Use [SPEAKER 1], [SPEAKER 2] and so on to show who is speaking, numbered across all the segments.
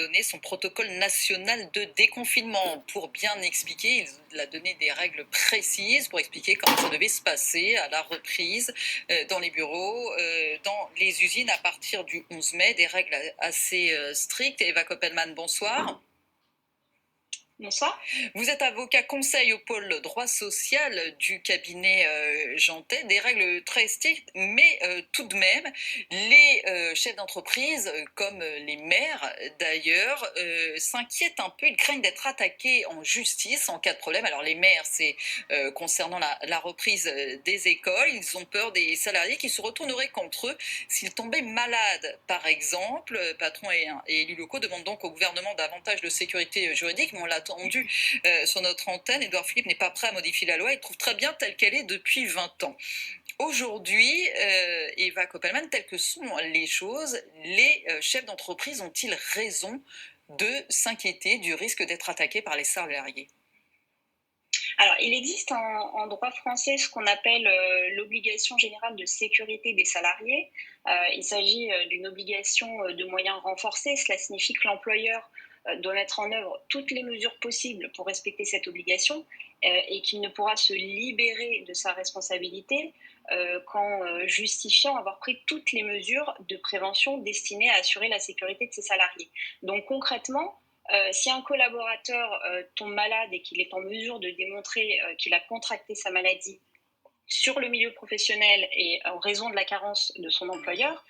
[SPEAKER 1] donné son protocole national de déconfinement. Pour bien expliquer, il a donné des règles précises pour expliquer comment ça devait se passer à la reprise dans les bureaux, dans les usines à partir du 11 mai, des règles assez strictes. Eva Koppelman, bonsoir.
[SPEAKER 2] Bonsoir.
[SPEAKER 1] Vous êtes avocat conseil au pôle droit social du cabinet Jeantet, des règles très strictes, mais tout de même, les chefs d'entreprise, comme les maires d'ailleurs, s'inquiètent un peu, ils craignent d'être attaqués en justice en cas de problème. Alors les maires, c'est concernant la reprise des écoles, ils ont peur des salariés qui se retourneraient contre eux s'ils tombaient malades, par exemple. Patrons et élus locaux demandent donc au gouvernement davantage de sécurité juridique, mais on l'a entendu sur notre antenne, Édouard Philippe n'est pas prêt à modifier la loi, il trouve très bien telle qu'elle est depuis 20 ans. Aujourd'hui, Eva Koppelman, telles que sont les choses, les chefs d'entreprise ont-ils raison de s'inquiéter du risque d'être attaqués par les salariés ?
[SPEAKER 2] Alors, il existe en droit français ce qu'on appelle l'obligation générale de sécurité des salariés. Il s'agit d'une obligation de moyens renforcés. Cela signifie que l'employeur doit mettre en œuvre toutes les mesures possibles pour respecter cette obligation et qu'il ne pourra se libérer de sa responsabilité qu'en justifiant avoir pris toutes les mesures de prévention destinées à assurer la sécurité de ses salariés. Donc concrètement, si un collaborateur tombe malade et qu'il est en mesure de démontrer qu'il a contracté sa maladie sur le milieu professionnel et en raison de la carence de son employeur,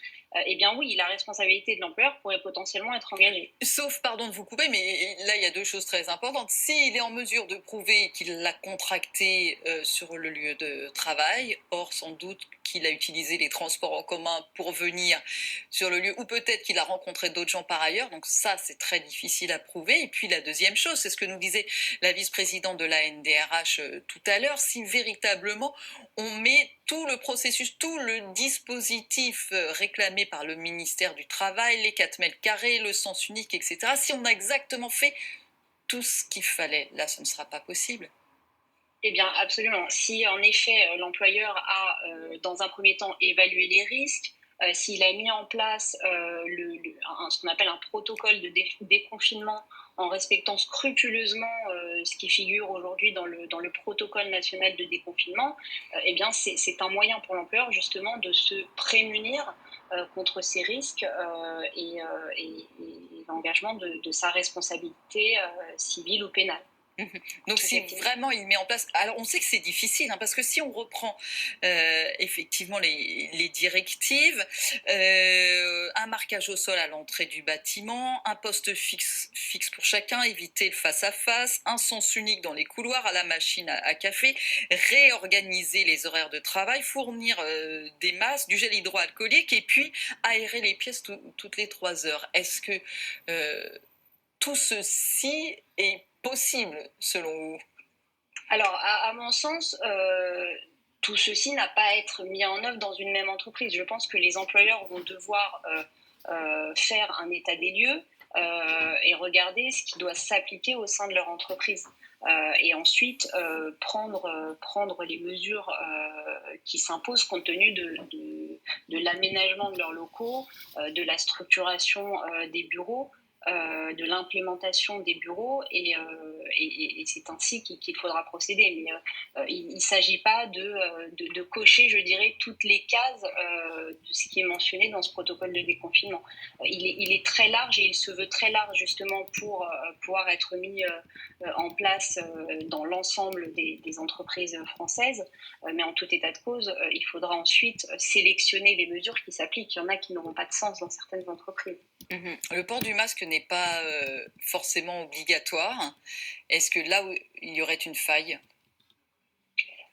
[SPEAKER 2] eh bien oui, la responsabilité de l'employeur pourrait potentiellement être engagée.
[SPEAKER 1] Sauf, pardon de vous couper, mais là il y a deux choses très importantes. S'il est en mesure de prouver qu'il l'a contracté sur le lieu de travail, or sans doute qu'il a utilisé les transports en commun pour venir sur le lieu, ou peut-être qu'il a rencontré d'autres gens par ailleurs, donc ça c'est très difficile à prouver. Et puis la deuxième chose, c'est ce que nous disait la vice-présidente de la NDRH tout à l'heure, si véritablement on met tout le processus, tout le dispositif réclamé par le ministère du Travail, les 4 mètres carrés, le sens unique, etc. Si on a exactement fait tout ce qu'il fallait, là, ce ne sera pas possible.
[SPEAKER 2] Eh bien, absolument. Si en effet l'employeur a, dans un premier temps, évalué les risques, s'il a mis en place ce qu'on appelle un protocole de déconfinement en respectant scrupuleusement ce qui figure aujourd'hui dans le protocole national de déconfinement, eh bien, c'est un moyen pour l'employeur justement de se prémunir contre ces risques et l'engagement de sa responsabilité civile ou pénale.
[SPEAKER 1] Donc si vraiment il met en place... Alors on sait que c'est difficile, parce que si on reprend effectivement les directives, un marquage au sol à l'entrée du bâtiment, un poste fixe pour chacun, éviter le face-à-face, un sens unique dans les couloirs, à la machine à café, réorganiser les horaires de travail, fournir des masques, du gel hydroalcoolique et puis aérer les pièces toutes les 3 heures. Est-ce que tout ceci est possible, selon vous ?
[SPEAKER 2] Alors, à mon sens, tout ceci n'a pas à être mis en œuvre dans une même entreprise. Je pense que les employeurs vont devoir faire un état des lieux et regarder ce qui doit s'appliquer au sein de leur entreprise. Et ensuite prendre les mesures qui s'imposent compte tenu de l'aménagement de leurs locaux, de la structuration des bureaux, de l'implémentation des bureaux et c'est ainsi qu'il faudra procéder. Mais il ne s'agit pas de cocher, je dirais, toutes les cases de ce qui est mentionné dans ce protocole de déconfinement. Il est très large et il se veut très large justement pour pouvoir être mis en place dans l'ensemble des entreprises françaises. Mais en tout état de cause, il faudra ensuite sélectionner les mesures qui s'appliquent. Il y en a qui n'auront pas de sens dans certaines entreprises.
[SPEAKER 1] Le port du masque n'est pas forcément obligatoire. Est-ce que là où il y aurait une faille ?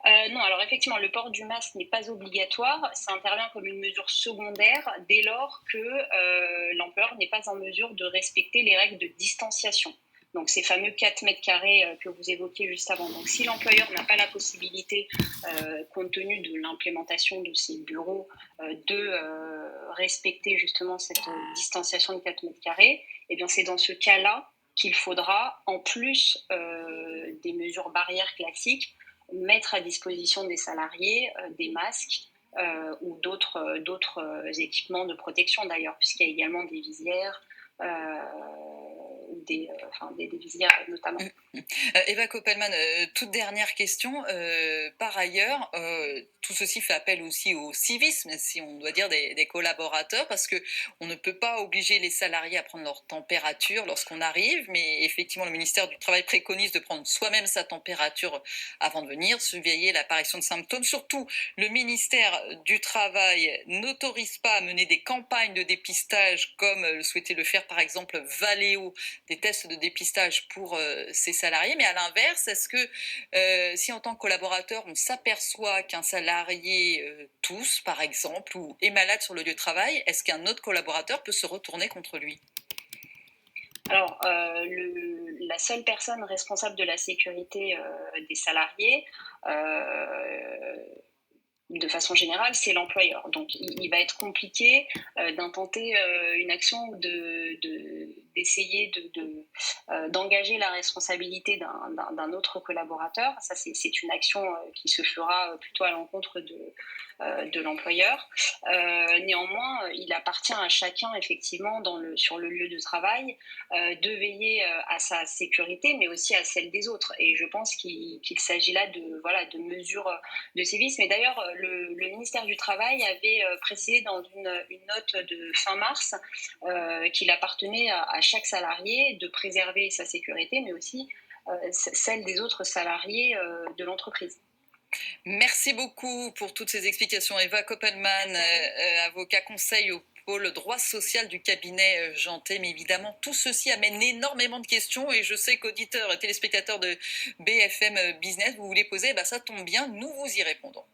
[SPEAKER 2] Non, alors effectivement, le port du masque n'est pas obligatoire. Ça intervient comme une mesure secondaire dès lors que l'employeur n'est pas en mesure de respecter les règles de distanciation. Donc ces fameux 4 mètres carrés que vous évoquiez juste avant. Donc si l'employeur n'a pas la possibilité, compte tenu de l'implémentation de ses bureaux, de respecter justement cette distanciation de 4 mètres carrés, eh bien c'est dans ce cas-là qu'il faudra, en plus des mesures barrières classiques, mettre à disposition des salariés des masques ou d'autres équipements de protection d'ailleurs, puisqu'il y a également des visières des visières notamment.
[SPEAKER 1] Eva Koppelman, toute dernière question. Par ailleurs, tout ceci fait appel aussi au civisme, si on doit dire, des collaborateurs, parce que on ne peut pas obliger les salariés à prendre leur température lorsqu'on arrive, mais effectivement, le ministère du Travail préconise de prendre soi-même sa température avant de venir, surveiller l'apparition de symptômes. Surtout, le ministère du Travail n'autorise pas à mener des campagnes de dépistage comme souhaitait le faire par exemple Valeo, des tests de dépistage pour ces salariés. Mais à l'inverse, est-ce que si en tant que collaborateur, on s'aperçoit qu'un salarié tousse, par exemple, ou est malade sur le lieu de travail, est-ce qu'un autre collaborateur peut se retourner contre lui?
[SPEAKER 2] Alors, la seule personne responsable de la sécurité des salariés, de façon générale, c'est l'employeur. Donc, il va être compliqué d'intenter une action ou d'essayer d'engager la responsabilité d'un autre collaborateur. Ça, c'est une action qui se fera plutôt à l'encontre de l'employeur. Néanmoins, il appartient à chacun, effectivement, sur le lieu de travail, de veiller à sa sécurité, mais aussi à celle des autres. Et je pense qu'il s'agit là de mesures de sévices. Mais d'ailleurs, le ministère du Travail avait précisé dans une note de fin mars qu'il appartenait à chaque salarié de préserver sa sécurité, mais aussi celle des autres salariés de l'entreprise.
[SPEAKER 1] Merci beaucoup pour toutes ces explications. Eva Koppelman, avocat conseil au pôle droit social du cabinet Jantet. Mais évidemment, tout ceci amène énormément de questions et je sais qu'auditeurs et téléspectateurs de BFM Business, vous voulez poser, ça tombe bien, nous vous y répondons.